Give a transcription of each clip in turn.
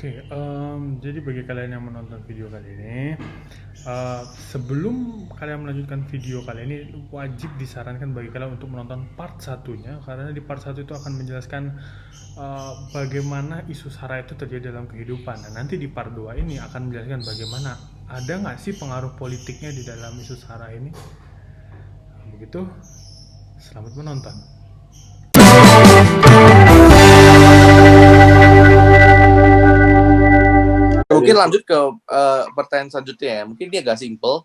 Oke, jadi bagi kalian yang menonton video kali ini, sebelum kalian melanjutkan video kali ini, wajib disarankan bagi kalian untuk menonton part satunya, karena di part satu itu akan menjelaskan bagaimana isu SARA itu terjadi dalam kehidupan. Dan nanti di part 2 ini akan menjelaskan bagaimana ada nggak sih pengaruh politiknya di dalam isu SARA ini. Begitu, selamat menonton. Mungkin lanjut ke pertanyaan selanjutnya ya. Mungkin dia agak simple.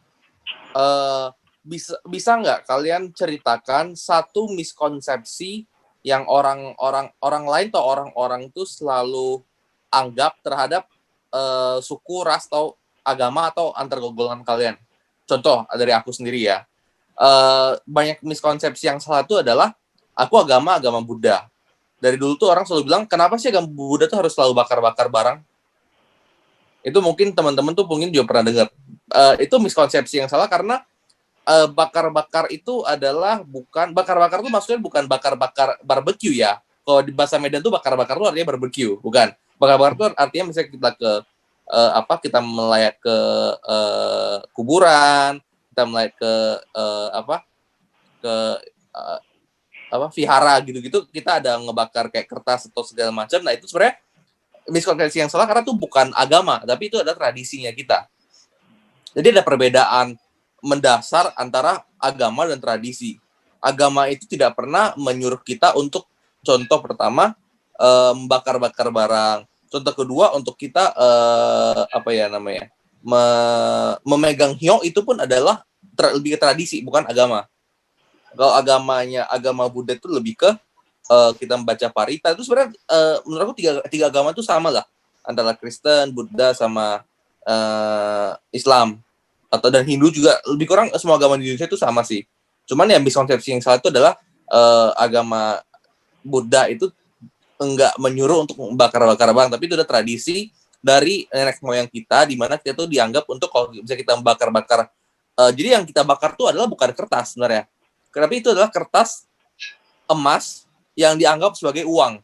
Bisa nggak kalian ceritakan satu miskonsepsi yang orang lain atau orang-orang itu selalu anggap terhadap suku, ras atau agama atau antar golongan kalian? Contoh dari aku sendiri ya. Banyak miskonsepsi yang salah itu adalah aku agama Buddha. Dari dulu tuh orang selalu bilang, kenapa sih agama Buddha tuh harus selalu bakar-bakar barang? Itu mungkin teman-teman tuh mungkin juga pernah dengar. Itu miskonsepsi yang salah karena bakar-bakar itu adalah bukan bakar-bakar tuh maksudnya bukan bakar-bakar barbecue ya. Kalau di bahasa Medan tuh bakar-bakar tuh artinya barbecue, bukan. Bakar-bakar tuh artinya misalnya kita ke kita melayat ke kuburan, kita melayat ke ke vihara gitu-gitu, kita ada ngebakar kayak kertas atau segala macam. Nah, itu sebenarnya miskonsepsi yang salah karena itu bukan agama, tapi itu adalah tradisinya kita. Jadi ada perbedaan mendasar antara agama dan tradisi. Agama itu tidak pernah menyuruh kita untuk, contoh pertama, membakar-bakar barang. Contoh kedua, untuk kita memegang hyo itu pun adalah lebih ke tradisi, bukan agama. Kalau agama Buddha itu lebih ke kita membaca parita. Itu sebenarnya menurut aku tiga agama itu sama lah, antara Kristen, Buddha, sama Islam dan Hindu juga. Lebih kurang semua agama di Indonesia itu sama sih. Cuman yang miskonsepsi yang salah itu adalah agama Buddha itu enggak menyuruh untuk membakar-bakar barang, tapi itu udah tradisi dari nenek moyang kita, di mana kita tuh dianggap untuk kalau bisa kita membakar-bakar. Jadi yang kita bakar tuh adalah bukan kertas sebenarnya, tapi itu adalah kertas emas yang dianggap sebagai uang.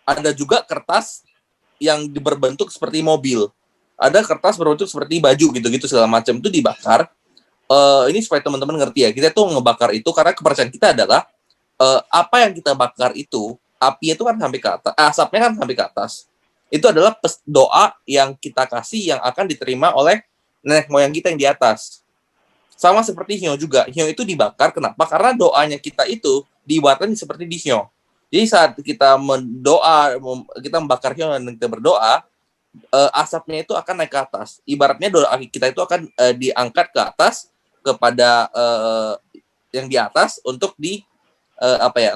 Ada juga kertas yang berbentuk seperti mobil. Ada kertas berbentuk seperti baju gitu-gitu segala macam, itu dibakar. Ini supaya teman-teman ngerti ya, kita tuh ngebakar itu karena kepercayaan kita adalah apa yang kita bakar itu, api itu kan sampai ke atas, asapnya kan sampai ke atas. Itu adalah doa yang kita kasih yang akan diterima oleh nenek moyang kita yang di atas. Sama seperti hyo juga. Hyo itu dibakar, kenapa? Karena doanya kita itu dibuatkan seperti di hyo. Jadi saat kita mendoa, kita membakar hyo dan kita berdoa, asapnya itu akan naik ke atas. Ibaratnya doa kita itu akan diangkat ke atas kepada yang di atas untuk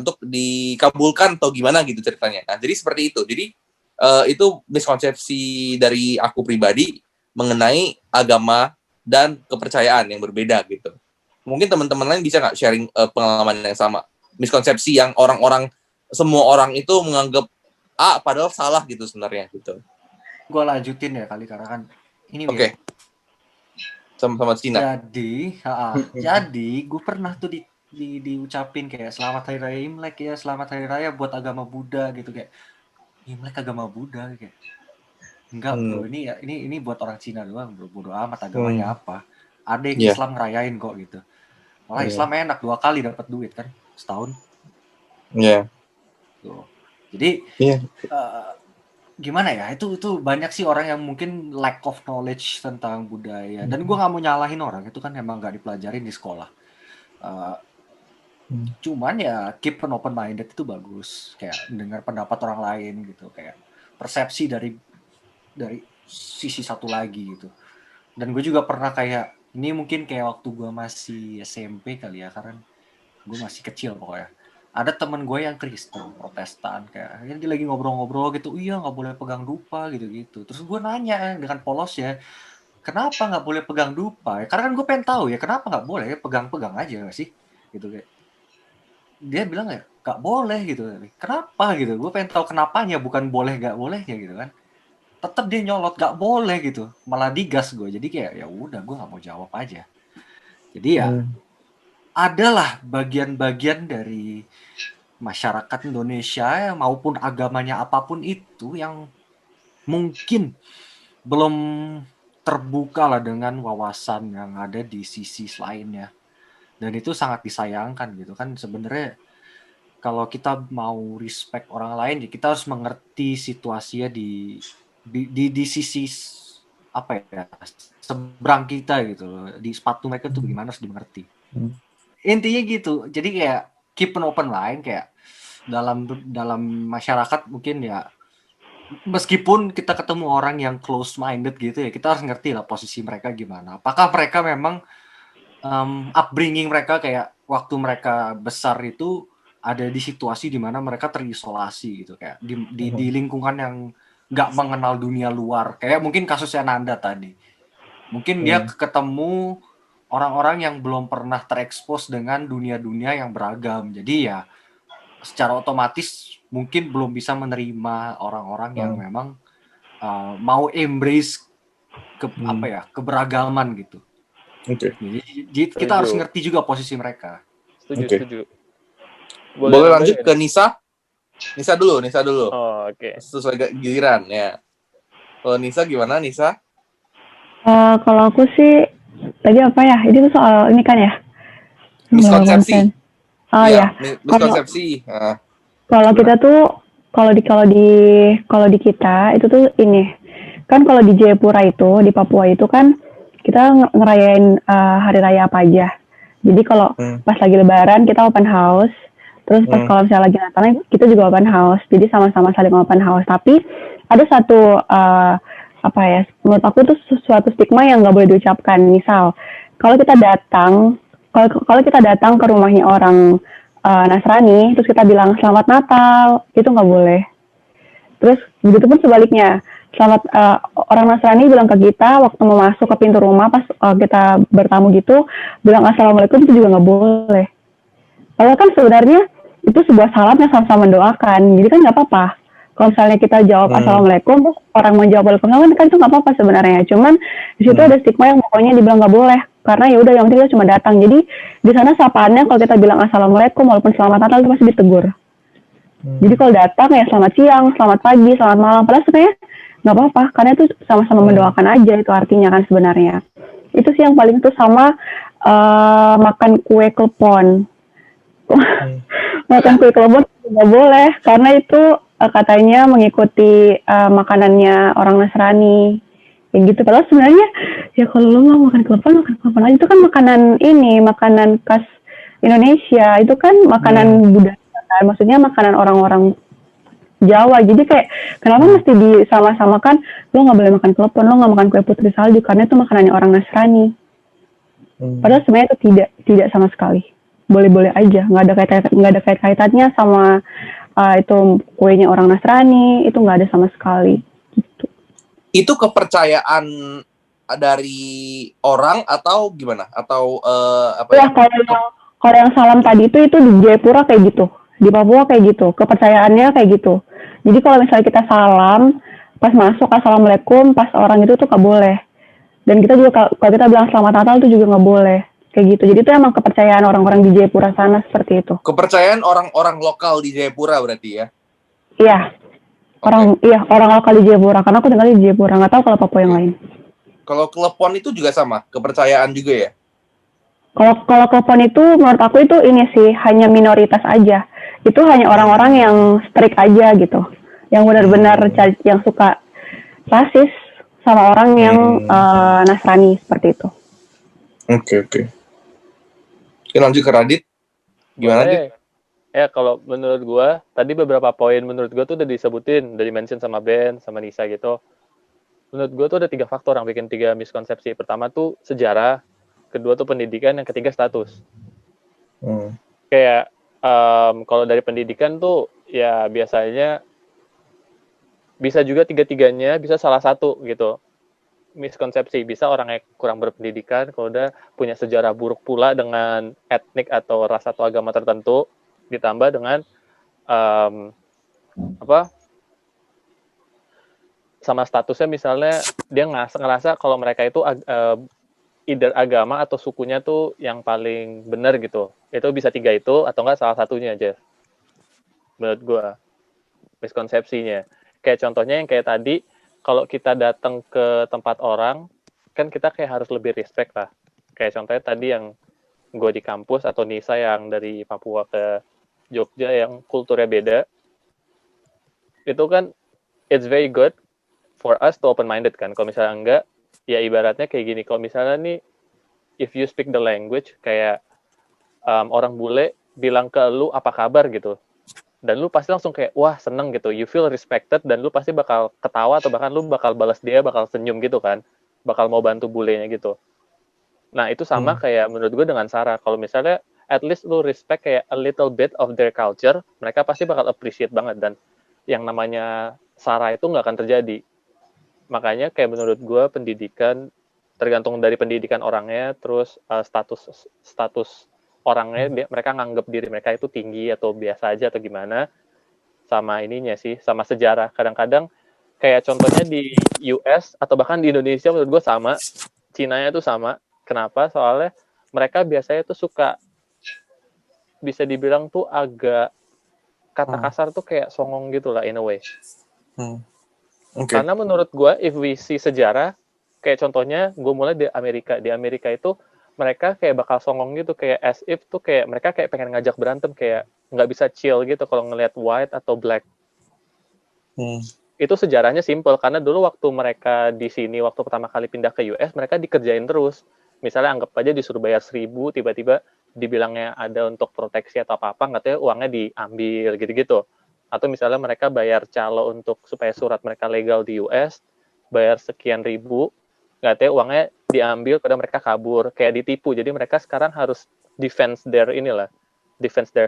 untuk dikabulkan atau gimana gitu ceritanya. Nah, jadi seperti itu. Jadi itu miskonsepsi dari aku pribadi mengenai agama dan kepercayaan yang berbeda gitu. Mungkin teman-teman lain bisa nggak sharing pengalaman yang sama? Miskonsepsi yang semua orang itu menganggap padahal salah gitu sebenarnya gitu. Gue lanjutin ya kali karena kan ini Oke. Sama-sama Cina. Jadi gue pernah tuh diucapin kayak selamat hari raya Imlek ya, selamat hari raya buat agama Buddha gitu, kayak Imlek agama Buddha kayak enggak bro, ini buat orang Cina doang bro, bodo amat agamanya apa, ada yang Islam ngerayain kok gitu, malah Islam enak 2 kali dapat duit kan setahun. Tuh. Jadi gimana ya, itu banyak sih orang yang mungkin lack of knowledge tentang budaya, dan gue nggak mau nyalahin orang, itu kan emang nggak dipelajarin di sekolah. Cuman ya keep an open minded itu bagus, kayak dengar pendapat orang lain gitu, kayak persepsi dari sisi satu lagi gitu. Dan gue juga pernah kayak ini, mungkin kayak waktu gue masih SMP kali ya, karena gue masih kecil pokoknya. Ada teman gue yang Kristen, Protestan, kayak dia lagi ngobrol-ngobrol gitu, iya nggak boleh pegang dupa gitu-gitu. Terus gue nanya dengan polos ya, kenapa nggak boleh pegang dupa? Karena kan gue pengen tahu ya, kenapa nggak boleh, pegang-pegang aja nggak sih? Gitu kayak. Dia bilang ya, nggak boleh gitu. Kenapa gitu? Gue pengen tahu kenapanya, bukan boleh nggak bolehnya gitu kan. Tetap dia nyolot nggak boleh gitu, malah digas gue. Jadi kayak ya udah, gue nggak mau jawab aja. Jadi ya adalah bagian-bagian dari masyarakat Indonesia maupun agamanya apapun itu yang mungkin belum terbuka lah dengan wawasan yang ada di sisi lainnya. Dan itu sangat disayangkan gitu kan. Sebenarnya kalau kita mau respect orang lain, ya kita harus mengerti situasinya di sisi apa ya, seberang kita gitu loh. Di sepatu mereka tuh bagaimana harus dimengerti. Intinya gitu. Jadi kayak keep an open mind, kayak dalam masyarakat mungkin ya, meskipun kita ketemu orang yang close minded gitu ya, kita harus ngerti lah posisi mereka gimana. Apakah mereka memang upbringing mereka kayak waktu mereka besar itu ada di situasi di mana mereka terisolasi gitu, kayak di lingkungan yang nggak mengenal dunia luar, kayak mungkin kasusnya Nanda tadi. Mungkin dia ketemu orang-orang yang belum pernah terekspos dengan dunia-dunia yang beragam, jadi ya secara otomatis mungkin belum bisa menerima orang-orang yang memang mau embrace apa ya, keberagaman gitu. Oke. Jadi kita harus ngerti juga posisi mereka. Setuju. Boleh lanjut ke Nisa? Nisa dulu. Oh, oke. Sesuai giliran ya. Kalau Nisa gimana, Nisa? Kalau aku sih tadi apa ya? Ini tuh soal ini kan ya? Miskonsepsi. Oh ya. Miskonsepsi. Kalau kita tuh kalau di kita itu tuh ini kan, kalau di Jayapura itu, di Papua itu kan kita ngerayain hari raya apa aja. Jadi kalau pas lagi Lebaran kita open house, terus pas kalau misalnya lagi Natal kita juga open house. Jadi sama-sama saling open house. Tapi ada satu apa ya? Menurut aku tuh suatu stigma yang nggak boleh diucapkan. Misal kalau kita datang ke rumahnya orang Nasrani, terus kita bilang selamat Natal, itu nggak boleh. Terus begitu pun sebaliknya, orang Nasrani bilang ke kita waktu mau masuk ke pintu rumah pas kita bertamu gitu, bilang assalamualaikum, itu juga nggak boleh. Padahal kan sebenarnya itu sebuah salam yang sama-sama mendoakan, jadi kan nggak apa-apa. Kalau misalnya kita jawab assalamualaikum, terus orang menjawab waalaikumsalam, kan itu nggak apa-apa sebenarnya. Cuman di situ ada stigma yang pokoknya dibilang nggak boleh, karena ya udah yang penting kita cuma datang. Jadi di sana sapaannya kalau kita bilang assalamualaikum walaupun selamat Natal itu pasti ditegur. Jadi kalau datang ya selamat siang, selamat pagi, selamat malam. Padahal sebenarnya nggak apa-apa, karena itu sama-sama mendoakan aja, itu artinya kan sebenarnya. Itu sih yang paling tuh sama makan kue klepon. Makan kue klepon nggak boleh, karena itu katanya mengikuti makanannya orang Nasrani. Kayak gitu. Padahal sebenarnya ya kalau lo mau makan klepon aja, itu kan makanan khas Indonesia, itu kan makanan budaya kan, maksudnya makanan orang-orang Jawa. Jadi kayak kenapa mesti disama-samakan, lo nggak boleh makan klepon, lo nggak makan kue putri salju karena itu makanannya orang Nasrani. Padahal sebenarnya itu tidak sama sekali, boleh-boleh aja, nggak ada kaitannya sama itu kuenya orang Nasrani, itu nggak ada sama sekali gitu. Itu kepercayaan dari orang atau gimana? Atau apa ya? Kalau yang salam tadi itu di Jayapura kayak gitu, di Papua kayak gitu, kepercayaannya kayak gitu. Jadi kalau misalnya kita salam pas masuk assalamualaikum, pas orang itu tuh nggak boleh. Dan kita juga kalau kita bilang selamat Natal itu juga nggak boleh kayak gitu. Jadi itu emang kepercayaan orang-orang di Jayapura sana seperti itu. Kepercayaan orang-orang lokal di Jayapura berarti ya? Iya. Orang lokal di Jayapura, karena aku tinggal di Jayapura, nggak tahu kalau Papua yang lain. Kalau klepon itu juga sama, kepercayaan juga ya? Kalau klepon itu menurut aku itu ini sih hanya minoritas aja. Itu hanya orang-orang yang strict aja gitu, yang benar-benar yang suka rasis sama orang yang Nasrani seperti itu. Oke. Kita lanjut ke Radit. Gimana Dit? Ya kalau menurut gua tadi beberapa poin menurut gua tuh udah disebutin, udah di-mention sama Ben, sama Nisa gitu. Menurut gua tuh ada 3 faktor yang bikin 3 miskonsepsi. Pertama tuh sejarah, kedua tuh pendidikan, yang ketiga status. Kayak kalau dari pendidikan tuh ya biasanya bisa juga tiga-tiganya, bisa salah satu gitu. Miskonsepsi, bisa orang yang kurang berpendidikan, kalau udah punya sejarah buruk pula dengan etnik atau ras atau agama tertentu, ditambah dengan sama statusnya, misalnya dia ngerasa kalau mereka itu either agama atau sukunya tuh yang paling benar gitu. Itu bisa 3 itu atau enggak salah satunya aja. Menurut gua miskonsepsinya. Kayak contohnya yang kayak tadi kalau kita datang ke tempat orang, kan kita kayak harus lebih respect lah. Kayak contohnya tadi yang gue di kampus atau Nisa yang dari Papua ke Jogja yang kulturnya beda, itu kan it's very good for us to open minded kan. Kalau misalnya enggak, ya ibaratnya kayak gini. Kalau misalnya nih, if you speak the language, kayak orang bule bilang ke lu apa kabar gitu, dan lu pasti langsung kayak wah seneng gitu, you feel respected, dan lu pasti bakal ketawa atau bahkan lu bakal balas dia, bakal senyum gitu kan, bakal mau bantu bulenya gitu. Nah itu sama kayak menurut gue dengan Sarah, kalau misalnya at least lu respect kayak a little bit of their culture, mereka pasti bakal appreciate banget, dan yang namanya Sarah itu nggak akan terjadi. Makanya kayak menurut gue pendidikan tergantung dari pendidikan orangnya, terus status orangnya, mereka nganggap diri mereka itu tinggi atau biasa aja atau gimana, sama ininya sih, sama sejarah. Kadang-kadang kayak contohnya di US atau bahkan di Indonesia menurut gue sama, Cina-nya tuh sama. Kenapa? Soalnya mereka biasanya tuh suka, bisa dibilang tuh agak kata kasar tuh kayak songong gitu lah in a way. Karena menurut gue, if we see sejarah, kayak contohnya gue mulai di Amerika. Di Amerika itu mereka kayak bakal songong gitu, kayak as if tuh kayak mereka kayak pengen ngajak berantem, kayak nggak bisa chill gitu kalau ngelihat white atau black. Itu sejarahnya simple, karena dulu waktu mereka di sini, waktu pertama kali pindah ke US, mereka dikerjain terus. Misalnya anggap aja disuruh bayar 1.000, tiba-tiba dibilangnya ada untuk proteksi atau apa-apa, katanya uangnya diambil gitu-gitu. Atau misalnya mereka bayar calo untuk supaya surat mereka legal di US, bayar sekian ribu, katanya uangnya diambil pada mereka kabur, kayak ditipu. Jadi mereka sekarang harus defense their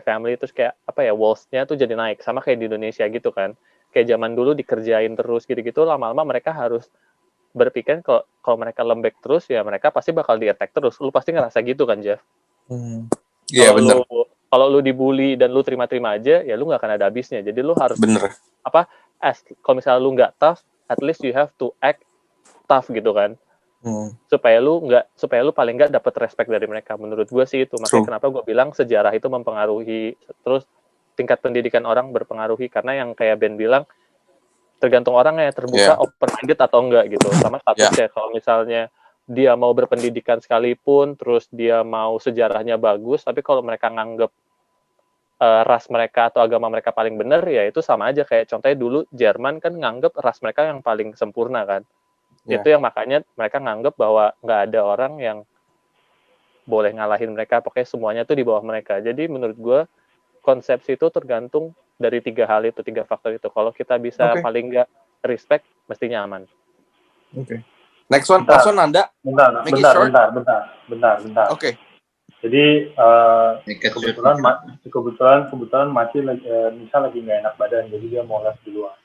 family, terus kayak apa ya, walls-nya tuh jadi naik, sama kayak di Indonesia gitu kan. Kayak zaman dulu dikerjain terus gitu-gitu, lama-lama mereka harus berpikir kalau mereka lembek terus, ya mereka pasti bakal di-attack terus. Lu pasti ngerasa gitu kan, Jeff? Iya benar. Kalau lu dibully dan lu terima-terima aja, ya lu nggak akan ada habisnya. Jadi lu harus Bener. kalau misalnya lu nggak tough, at least you have to act tough gitu kan. Supaya lu paling nggak dapat respect dari mereka. Menurut gue sih itu. Makanya kenapa gue bilang sejarah itu mempengaruhi, terus tingkat pendidikan orang berpengaruhi, karena yang kayak Ben bilang, tergantung orangnya terbuka, open minded atau enggak gitu. Sama statusnya. Kalau misalnya dia mau berpendidikan sekalipun, terus dia mau sejarahnya bagus, tapi kalau mereka nganggep ras mereka atau agama mereka paling benar, ya itu sama aja kayak contohnya dulu Jerman kan nganggep ras mereka yang paling sempurna kan. Itu yang makanya mereka nganggep bahwa nggak ada orang yang boleh ngalahin mereka, pokoknya semuanya tuh di bawah mereka. Jadi menurut gue konsepsi itu tergantung dari 3 hal itu, 3 faktor itu. Kalau kita bisa paling nggak respect, mestinya aman. Next one, Nanda. Bentar. Oke. Jadi kebetulan Mati Nisa lagi nggak enak badan, jadi dia mau les duluan.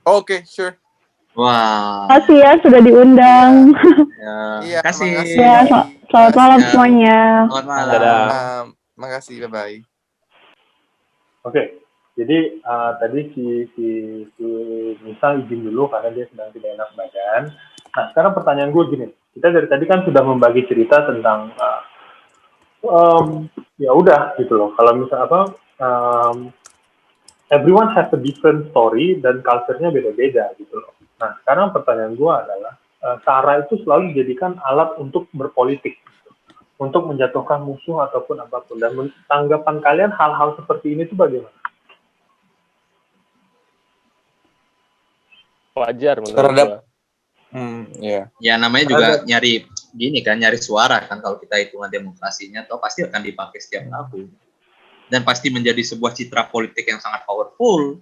Oke, sure. Wah. Makasih ya sudah diundang. Iya, kasih. makasih. Ya, selamat malam semuanya. Selamat malam. Dadah. Makasih, bye-bye. Oke, jadi tadi si Nisa izin dulu karena dia sedang tidak enak badan. Nah, sekarang pertanyaan gue gini, kita dari tadi kan sudah membagi cerita tentang ya udah gitu loh. Kalau misalnya everyone has a different story dan culture-nya beda-beda gitu loh. Nah, sekarang pertanyaan gue adalah Sarah itu selalu dijadikan alat untuk berpolitik, gitu, untuk menjatuhkan musuh ataupun apapun. Dan tanggapan kalian hal-hal seperti ini itu bagaimana? Wajar menurut gue. Ya namanya juga nyari suara kan, kalau kita hitungan demokrasinya toh pasti akan dipakai setiap tahun dan pasti menjadi sebuah citra politik yang sangat powerful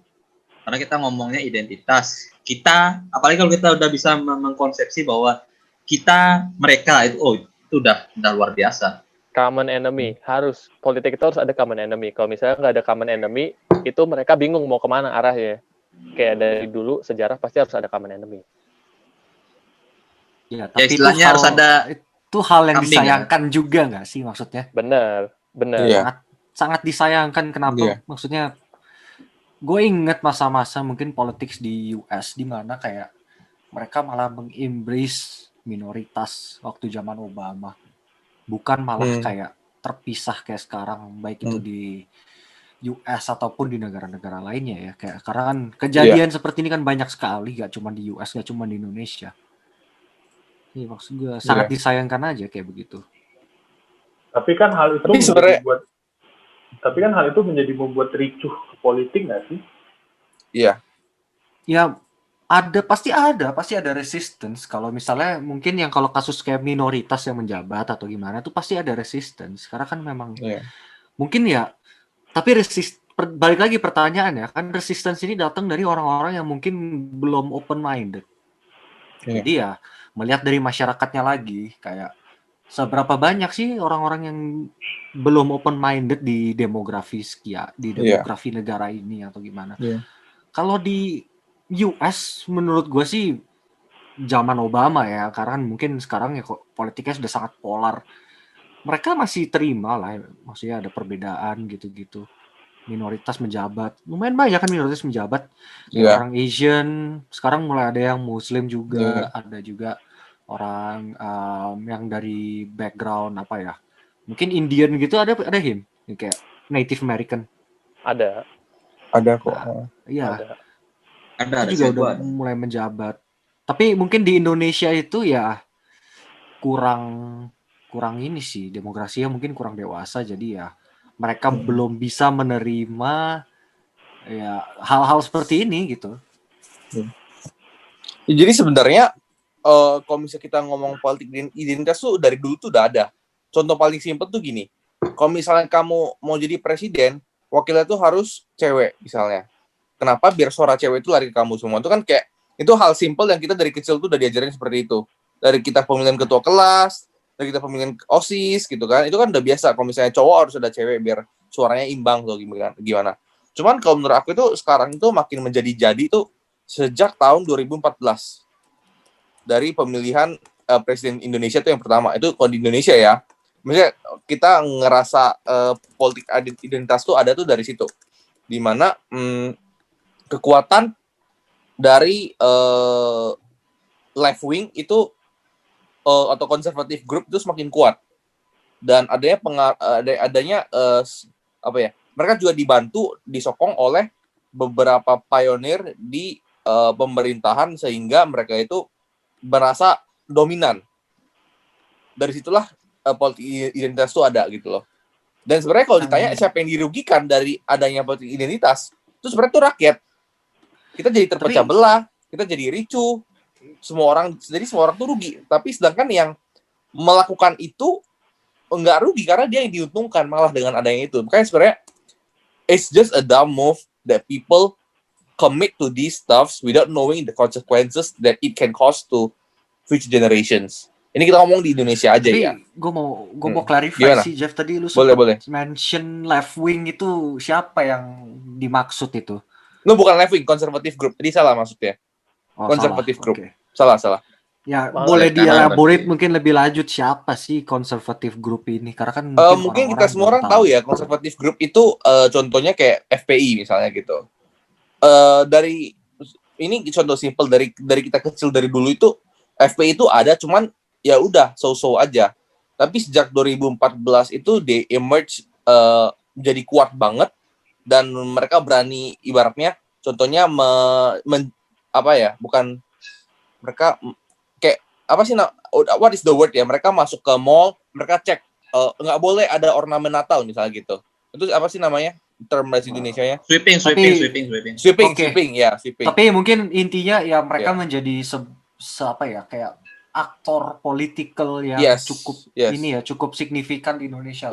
karena kita ngomongnya identitas kita, apalagi kalau kita udah bisa mengkonsepsi bahwa kita mereka itu udah luar biasa. Common enemy, politik itu harus ada common enemy. Kalau misalnya nggak ada common enemy, itu mereka bingung mau kemana arahnya. Kayak dari dulu sejarah pasti harus ada common enemy. Ya, tapi istilahnya harus ada itu hal yang disayangkan juga nggak sih maksudnya? Benar. Sangat disayangkan. Kenapa? Maksudnya gue inget masa-masa mungkin politik di US di mana kayak mereka malah mengembrace minoritas waktu zaman Obama, bukan malah kayak terpisah kayak sekarang, baik itu di US ataupun di negara-negara lainnya ya, kayak karena kan kejadian seperti ini kan banyak sekali, gak cuma di US, gak cuma di Indonesia. Iya, maksud gue sangat disayangkan aja kayak begitu. Tapi kan hal itu menjadi membuat ricuh politik nggak sih? Iya. Ya pasti ada resistance. Kalau misalnya mungkin yang kalau kasus kayak minoritas yang menjabat atau gimana tuh pasti ada resistance. Karena kan memang mungkin ya, tapi balik lagi pertanyaan ya, kan resistance ini datang dari orang-orang yang mungkin belum open minded. Jadi ya melihat dari masyarakatnya lagi, kayak seberapa banyak sih orang-orang yang belum open minded di demografi negara ini atau gimana. Kalau di US menurut gue sih zaman Obama ya, karena mungkin sekarang ya kok politiknya sudah sangat polar. Mereka masih terima lah, maksudnya ada perbedaan gitu-gitu. Minoritas menjabat, lumayan banyak kan minoritas menjabat. Orang Asian, sekarang mulai ada yang Muslim juga, ada juga orang yang dari background apa ya, mungkin Indian gitu, ada him kayak Native American. Ada kok. Iya. Ada juga udah mulai menjabat. Tapi mungkin di Indonesia itu ya kurang ini sih, demokrasinya mungkin kurang dewasa, jadi ya mereka belum bisa menerima ya hal-hal seperti ini gitu. Jadi sebenarnya kalau misalnya kita ngomong politik identitas tuh dari dulu tuh udah ada. Contoh paling simpel tuh gini, kalau misalnya kamu mau jadi presiden, wakilnya tuh harus cewek misalnya. Kenapa? Biar suara cewek itu lari ke kamu semua. Itu kan kayak, itu hal simpel yang kita dari kecil tuh udah diajarin seperti itu. Dari kita pemilihan ketua kelas, dari kita pemilihan OSIS gitu kan, itu kan udah biasa. Kalau misalnya cowok harus ada cewek biar suaranya imbang tuh gimana. Cuman kalau menurut aku itu sekarang itu makin menjadi-jadi tuh sejak tahun 2014. Dari pemilihan presiden Indonesia itu yang pertama. Itu kalau di Indonesia ya, maksudnya kita ngerasa politik identitas tuh ada tuh dari situ. Dimana kekuatan dari left wing itu atau konservatif group itu semakin kuat, dan adanya mereka juga dibantu, disokong oleh beberapa pionir di pemerintahan sehingga mereka itu merasa dominan. Dari situlah politik identitas itu ada gitu loh. Dan sebenarnya kalau ditanya siapa yang dirugikan dari adanya politik identitas, itu sebenarnya itu rakyat. Kita jadi terpecah belah, kita jadi ricuh, semua orang tuh rugi. Tapi sedangkan yang melakukan itu enggak rugi karena dia yang diuntungkan malah dengan adanya itu. Makanya sebenarnya it's just a dumb move that people commit to these stuffs without knowing the consequences that it can cause to future generations. Ini kita ngomong di Indonesia aja. Tapi ya. Gue mau clarify sih, Jeff, tadi lu boleh mention left wing itu siapa yang dimaksud itu? Lu bukan left wing, conservative group. Tadi salah maksudnya. Conservative group. Okay. Salah. Ya, boleh dielaborate mungkin lebih lanjut siapa sih conservative group ini? Karena kan mungkin kita semua orang tahu ya, conservative group itu contohnya kayak FPI misalnya gitu. Dari ini contoh simple dari kita kecil dari dulu itu FPI itu ada, cuman ya udah so-so aja. Tapi sejak 2014 itu they emerge jadi kuat banget, dan mereka berani ibaratnya contohnya mereka kayak apa sih what is the word ya, mereka masuk ke mall, mereka cek nggak boleh ada ornamen Natal misalnya gitu. Itu apa sih namanya term bahasa Indonesianya? Sweeping. Tapi mungkin intinya ya mereka menjadi kayak aktor politikal yang cukup signifikan di Indonesia.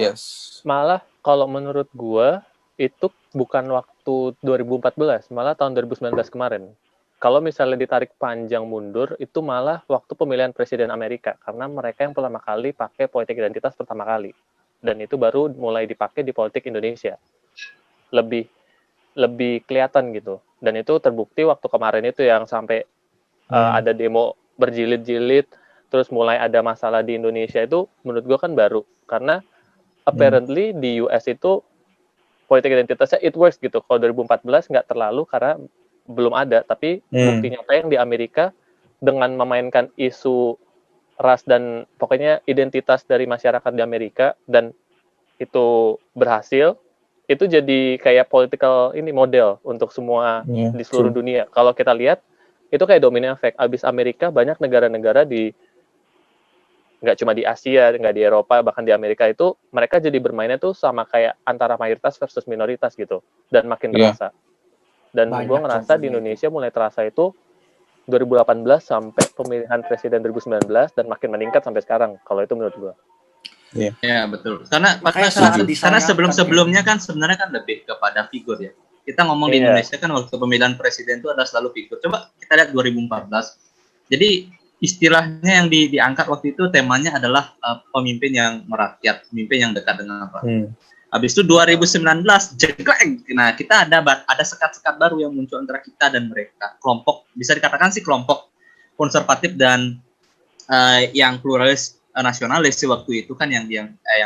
Malah kalau menurut gua itu bukan waktu 2014, malah tahun 2019 kemarin. Kalau misalnya ditarik panjang mundur, itu malah waktu pemilihan presiden Amerika, karena mereka yang pertama kali pakai politik identitas pertama kali, dan itu baru mulai dipakai di politik Indonesia. Lebih kelihatan gitu, dan itu terbukti waktu kemarin itu yang sampai ada demo berjilid-jilid, terus mulai ada masalah di Indonesia, itu menurut gue kan baru, karena apparently di US itu politik identitasnya it works gitu. Kalau 2014 nggak terlalu karena belum ada, tapi bukti nyata yang di Amerika dengan memainkan isu ras dan pokoknya identitas dari masyarakat di Amerika, dan itu berhasil, itu jadi kayak political ini model untuk semua Iya, di seluruh dunia. Kalau kita lihat itu kayak domino effect. Abis Amerika banyak negara-negara di nggak cuma di Asia, nggak di Eropa, bahkan di Amerika itu mereka jadi bermainnya tuh sama kayak antara mayoritas versus minoritas gitu, dan makin Iya. terasa. Dan Banyak gue ngerasa di contohnya Indonesia mulai terasa itu 2018 sampai pemilihan presiden 2019 dan makin meningkat sampai sekarang. Kalau itu menurut gue. Ya betul. Karena Makanya karena sangat disayangkan sebelum-sebelumnya kan sebenarnya kan lebih kepada figur ya. Kita ngomong di Iya. Indonesia kan waktu pemilihan presiden itu ada selalu figur. Coba kita lihat 2014. Jadi istilahnya yang diangkat waktu itu temanya adalah pemimpin yang merakyat, pemimpin yang dekat dengan rakyat. Habis itu 2019 jegleng. Nah, kita ada sekat-sekat baru yang muncul antara kita dan mereka. Kelompok bisa dikatakan sih kelompok konservatif dan yang pluralis nasionalis sih waktu itu kan yang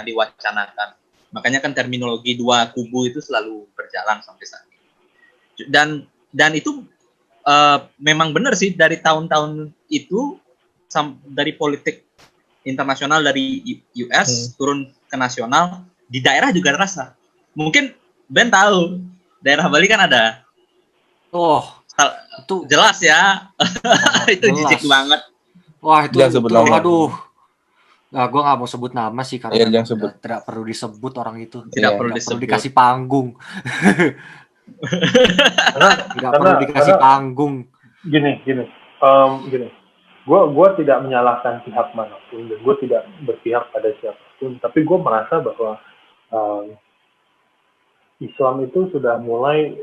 diwacanakan. Makanya kan terminologi dua kubu itu selalu berjalan sampai saat ini. Dan itu memang benar sih dari tahun-tahun itu dari politik internasional dari US turun ke nasional, di daerah juga terasa. Mungkin Ben tahu daerah Bali kan ada. Oh, itu Jelas ya. Itu jelas. jijik banget. Wah, itu Jangan sebut nama. aduh. Nah, gue nggak mau sebut nama sih karena Iya, jangan sebut. tidak perlu disebut orang itu. Tidak Iya, perlu Tidak perlu disebut. dikasih panggung. Tidak perlu dikasih panggung. Gini. Gue tidak menyalahkan pihak manapun dan gue tidak berpihak pada siapapun, tapi gue merasa bahwa Islam itu sudah mulai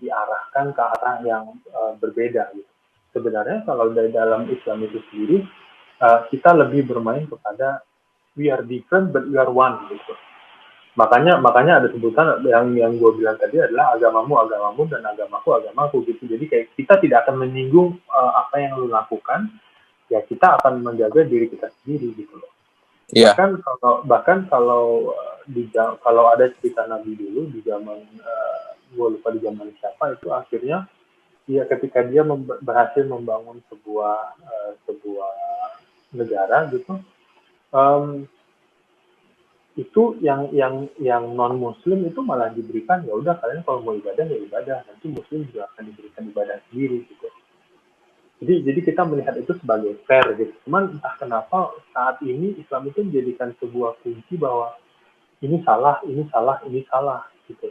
diarahkan ke arah yang berbeda gitu. Sebenarnya kalau dari dalam Islam itu sendiri kita lebih bermain kepada we are different but we are one gitu. Makanya ada sebutan yang gue bilang tadi adalah agamamu dan agamaku gitu. Jadi kayak kita tidak akan menyinggung apa yang lu lakukan, ya kita akan menjaga diri kita sendiri gitu loh. Iya. Bahkan kalau ada cerita Nabi dulu di zaman gue lupa di zaman siapa itu, akhirnya ya ketika dia berhasil membangun sebuah negara gitu, itu yang non muslim itu malah diberikan, ya udah kalian kalau mau ibadah ya ibadah, nanti muslim juga akan diberikan ibadah sendiri gitu. Jadi kita melihat itu sebagai fair gitu. Cuman entah kenapa saat ini Islam itu menjadikan sebuah kunci bahwa ini salah gitu.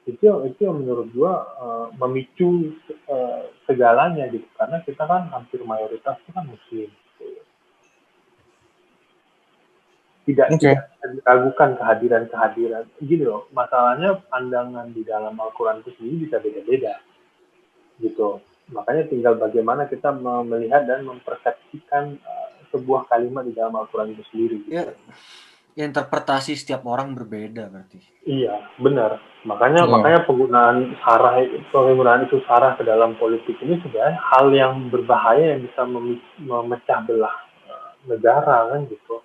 Itu yang menurut gua memicu segalanya gitu, karena kita kan hampir mayoritas itu kan muslim gitu. Tidak diragukan kehadiran gini loh. Masalahnya pandangan di dalam Al-Quran itu sendiri bisa beda-beda gitu. Makanya tinggal bagaimana kita melihat dan mempersepsikan sebuah kalimat di dalam Al-Quran itu sendiri gitu. Ya, interpretasi setiap orang berbeda berarti. Iya, benar. Makanya penggunaan isu sara ke dalam politik ini sebenarnya hal yang berbahaya yang bisa memecah belah negara kan gitu.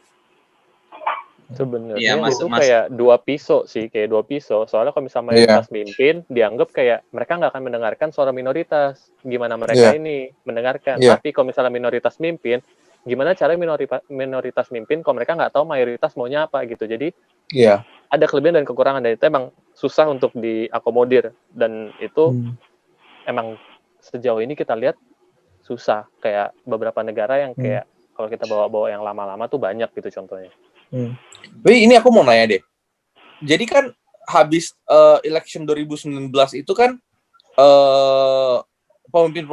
Sebenarnya itu kayak dua pisau. Soalnya kalau misalnya mayoritas mimpin, dianggap kayak mereka nggak akan mendengarkan suara minoritas. Gimana mereka ini mendengarkan? Tapi kalau misalnya minoritas mimpin, gimana cara minoritas mimpin kalau mereka nggak tahu mayoritas maunya apa gitu. Jadi ada kelebihan dan kekurangan, dan itu emang susah untuk diakomodir. Dan itu emang sejauh ini kita lihat susah. Kayak beberapa negara yang kayak kalau kita bawa yang lama-lama tuh banyak gitu contohnya. Tapi ini aku mau nanya deh. Jadi kan habis election 2019 itu kan pemimpin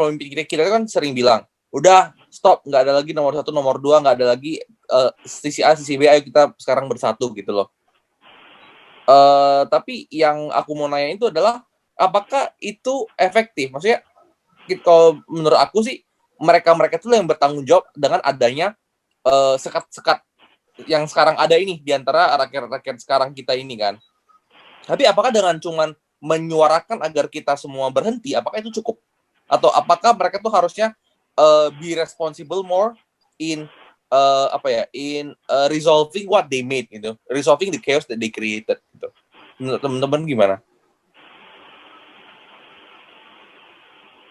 kita kan sering bilang, udah stop, nggak ada lagi nomor 1, nomor 2, nggak ada lagi sisi A, sisi B, ayo kita sekarang bersatu gitu loh. Tapi yang aku mau nanya itu adalah, apakah itu efektif? Maksudnya, kalau menurut aku sih, mereka itu yang bertanggung jawab dengan adanya sekat-sekat yang sekarang ada ini di antara rakyat-rakyat sekarang kita ini kan. Tapi apakah dengan cuman menyuarakan agar kita semua berhenti, apakah itu cukup? Atau apakah mereka tuh harusnya be responsible more in resolving what they made gitu, resolving the chaos that they created gitu. Menurut teman-teman gimana?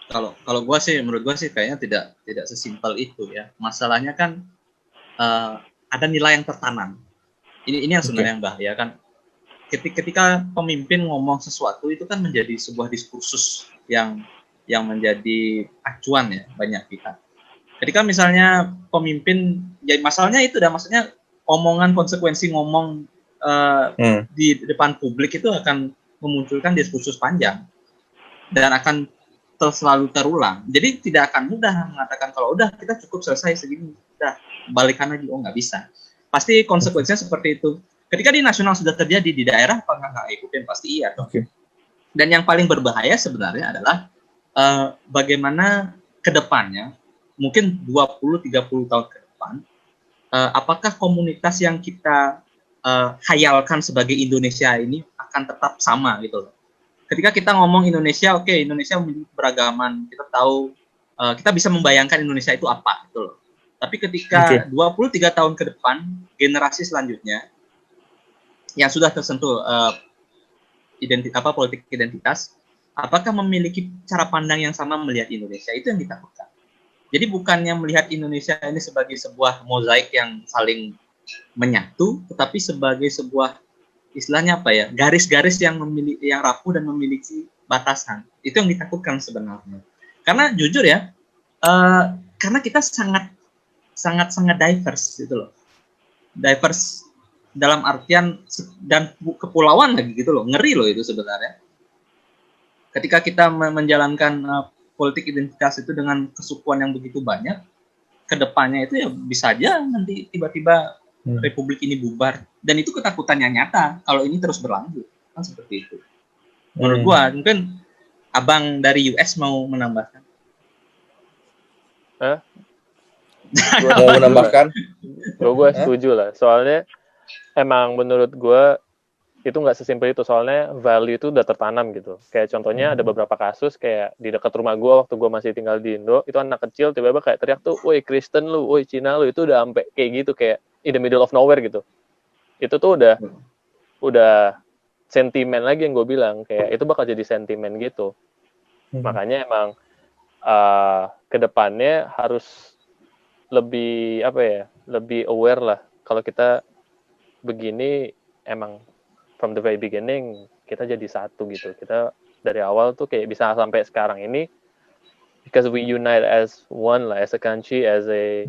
Kalau menurut gue sih kayaknya tidak sesimpel itu ya. Masalahnya kan ada nilai yang tertanam. Ini yang sebenarnya yang bahaya kan. ketika pemimpin ngomong sesuatu itu kan menjadi sebuah diskursus yang menjadi acuan ya banyak pihak. Ketika misalnya pemimpin, ya masalahnya itu dah, maksudnya omongan konsekuensi ngomong di depan publik itu akan memunculkan diskursus panjang dan akan selalu terulang. Jadi tidak akan mudah mengatakan kalau udah kita cukup selesai segini, udah balikan lagi, nggak bisa. Pasti konsekuensinya seperti itu. Ketika di nasional sudah terjadi, di daerah apakah nggak ikutin? Pasti iya dong. Dan yang paling berbahaya sebenarnya adalah bagaimana ke depannya, mungkin 20-30 tahun ke depan, apakah komunitas yang kita hayalkan sebagai Indonesia ini akan tetap sama gitu loh. Ketika kita ngomong Indonesia, oke, Indonesia memiliki beragaman, kita tahu, kita bisa membayangkan Indonesia itu apa gitu loh. Tapi ketika 23 tahun ke depan, generasi selanjutnya yang sudah tersentuh politik identitas, apakah memiliki cara pandang yang sama melihat Indonesia? Itu yang ditakutkan. Jadi bukannya melihat Indonesia ini sebagai sebuah mozaik yang saling menyatu, tetapi sebagai sebuah istilahnya apa ya, garis-garis yang rapuh dan memiliki batasan. Itu yang ditakutkan sebenarnya. Karena jujur ya, karena kita sangat diverse gitu loh. Diverse dalam artian dan kepulauan lagi gitu loh, ngeri loh itu sebenarnya. Ketika kita menjalankan politik identitas itu dengan kesukuan yang begitu banyak, kedepannya itu ya bisa aja nanti tiba-tiba republik ini bubar, dan itu ketakutannya nyata kalau ini terus berlanjut, kan seperti itu. Menurut gua, mungkin abang dari US mau menambahkan. Mau menambahkan? Gue setuju lah, soalnya emang menurut gue itu nggak sesimpel itu, soalnya value itu udah tertanam gitu. Kayak contohnya ada beberapa kasus kayak di dekat rumah gue waktu gue masih tinggal di Indo, itu anak kecil tiba-tiba kayak teriak tuh, woi Kristen lu, woi Cina lu, itu udah sampai kayak gitu, kayak in the middle of nowhere gitu. Itu tuh udah sentimen lagi yang gue bilang, kayak itu bakal jadi sentimen gitu. Makanya emang kedepannya harus lebih lebih aware lah. Kalau kita begini, emang from the very beginning kita jadi satu gitu. Kita dari awal tuh kayak bisa sampai sekarang ini because we unite as one lah, as a country, as a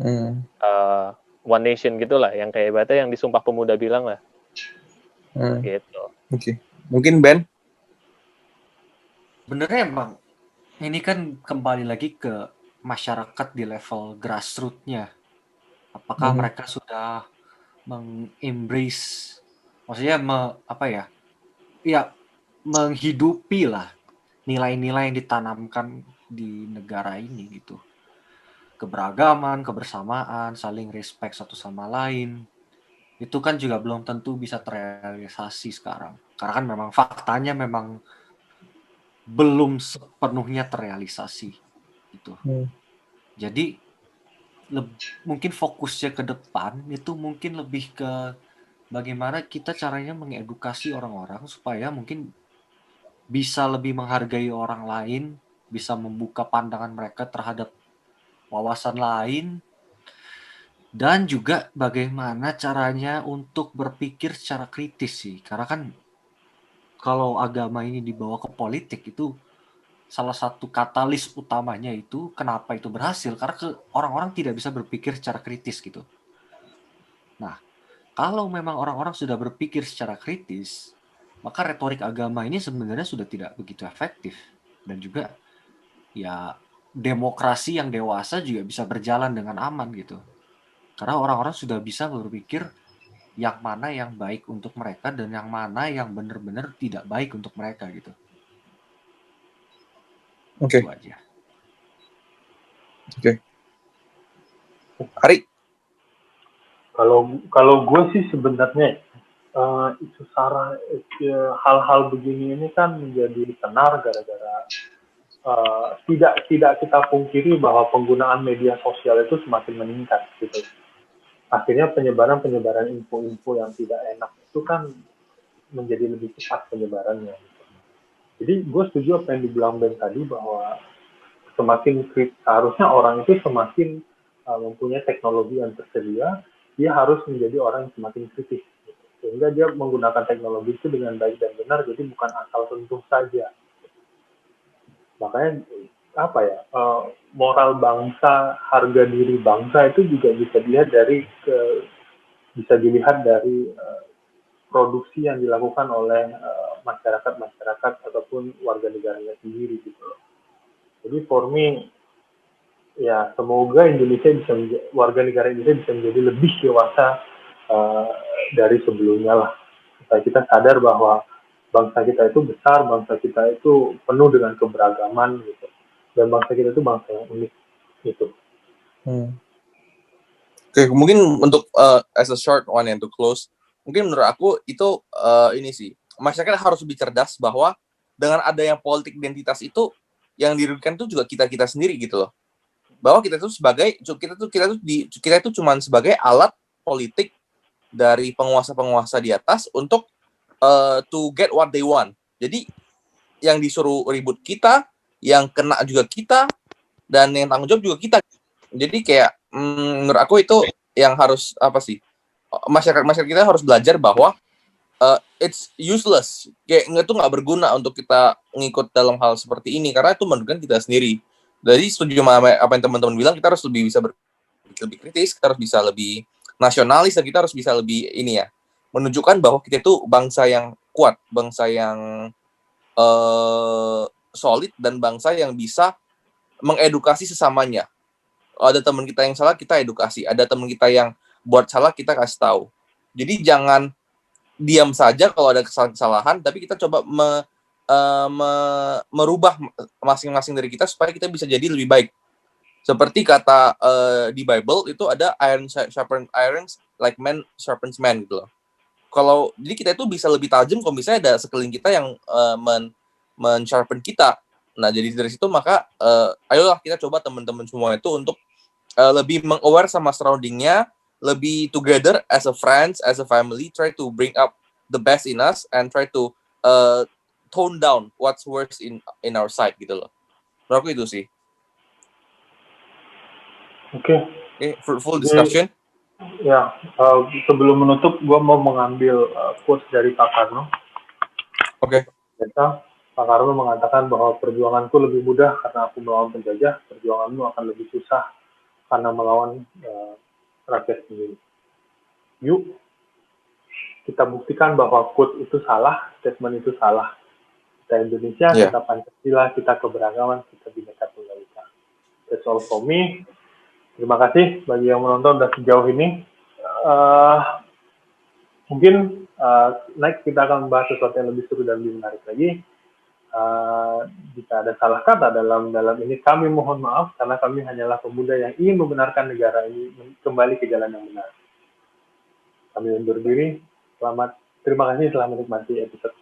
one nation gitulah, yang kayak ibaratnya yang di Sumpah Pemuda bilang lah. Gitu. Oke. Mungkin Ben? Benernya emang ini kan kembali lagi ke masyarakat di level grassroots-nya. Apakah mereka sudah embrace, maksudnya menghidupi lah nilai-nilai yang ditanamkan di negara ini gitu. Keberagaman, kebersamaan, saling respect satu sama lain. Itu kan juga belum tentu bisa terrealisasi sekarang. Karena kan memang faktanya memang belum sepenuhnya terrealisasi gitu. Jadi mungkin fokusnya ke depan itu mungkin lebih ke bagaimana kita caranya mengedukasi orang-orang supaya mungkin bisa lebih menghargai orang lain, bisa membuka pandangan mereka terhadap wawasan lain, dan juga bagaimana caranya untuk berpikir secara kritis sih. Karena kan kalau agama ini dibawa ke politik itu salah satu katalis utamanya itu kenapa itu berhasil, karena orang-orang tidak bisa berpikir secara kritis gitu. Nah, kalau memang orang-orang sudah berpikir secara kritis, maka retorik agama ini sebenarnya sudah tidak begitu efektif, dan juga ya demokrasi yang dewasa juga bisa berjalan dengan aman gitu. Karena orang-orang sudah bisa berpikir yang mana yang baik untuk mereka dan yang mana yang benar-benar tidak baik untuk mereka gitu. Oke. Itu aja. Oke. Ari? Kalau gue sih sebenarnya isu sara, hal-hal begini ini kan menjadi tenar gara-gara tidak kita pungkiri bahwa penggunaan media sosial itu semakin meningkat gitu. Akhirnya penyebaran info-info yang tidak enak itu kan menjadi lebih cepat penyebarannya. Jadi gue setuju apa yang dibilang Ben tadi bahwa seharusnya orang itu semakin mempunyai teknologi yang tersedia, dia harus menjadi orang yang semakin kritis. sehingga dia menggunakan teknologi itu dengan baik dan benar, jadi bukan asal sentuh saja. Makanya apa ya, moral bangsa, harga diri bangsa itu juga bisa dilihat dari produksi yang dilakukan oleh masyarakat ataupun warga negaranya sendiri gitu loh. Jadi for me, ya semoga warga negara Indonesia bisa menjadi lebih dewasa dari sebelumnya lah. Supaya kita sadar bahwa bangsa kita itu besar, bangsa kita itu penuh dengan keberagaman gitu. Dan bangsa kita itu bangsa yang unik gitu. Oke, mungkin untuk as a short one and to close, mungkin menurut aku itu ini sih, masyarakat harus lebih cerdas bahwa dengan adanya politik identitas itu yang dirugikan itu juga kita sendiri gitu loh. Bahwa kita itu cuma sebagai alat politik dari penguasa-penguasa di atas untuk to get what they want. Jadi yang disuruh ribut kita, yang kena juga kita, dan yang tanggung jawab juga kita. Jadi kayak menurut aku itu yang harus apa sih, masyarakat kita harus belajar bahwa it's useless, kayak itu nggak berguna untuk kita ngikut dalam hal seperti ini karena itu merugikan kita sendiri. Jadi setuju sama apa yang teman-teman bilang, kita harus lebih bisa lebih kritis, kita harus bisa lebih nasionalis, dan kita harus bisa lebih ini ya, menunjukkan bahwa kita itu bangsa yang kuat, bangsa yang solid, dan bangsa yang bisa mengedukasi sesamanya. Ada teman kita yang salah, kita edukasi. Ada teman kita yang buat salah, kita kasih tahu. Jadi jangan diam saja kalau ada kesalahan, tapi kita coba merubah masing-masing dari kita supaya kita bisa jadi lebih baik. Seperti kata di Bible itu ada iron sharpens iron, like man sharpens man gitu loh. Jadi kita itu bisa lebih tajam kalau misalnya ada sekeliling kita yang men-sharpen kita. Nah, jadi dari situ maka ayolah kita coba teman-teman semua itu untuk lebih meng-aware sama surrounding-nya, lebih together as a friends, as a family, try to bring up the best in us and try to tone down what's worse in our side gitu loh. Menurut aku itu sih. Oke, fruitful discussion. Ya, sebelum menutup, gue mau mengambil quotes dari Pak Karno. Oke. Pak Karno mengatakan bahwa perjuanganku lebih mudah karena aku melawan penjajah, perjuanganmu akan lebih susah karena melawan rakyat sendiri. Yuk, kita buktikan bahwa quote itu salah, statement itu salah. Kita Indonesia, kita Pancasila, kita keberagaman, kita Bhinneka Tunggal Ika. That's all for me. Terima kasih bagi yang menonton dan sejauh ini. Mungkin next kita akan membahas sesuatu yang lebih seru dan lebih menarik lagi. Jika ada salah kata dalam ini, kami mohon maaf karena kami hanyalah pemuda yang ingin membenarkan negara ini kembali ke jalan yang benar. Kami undur diri. Terima kasih, selamat menikmati episode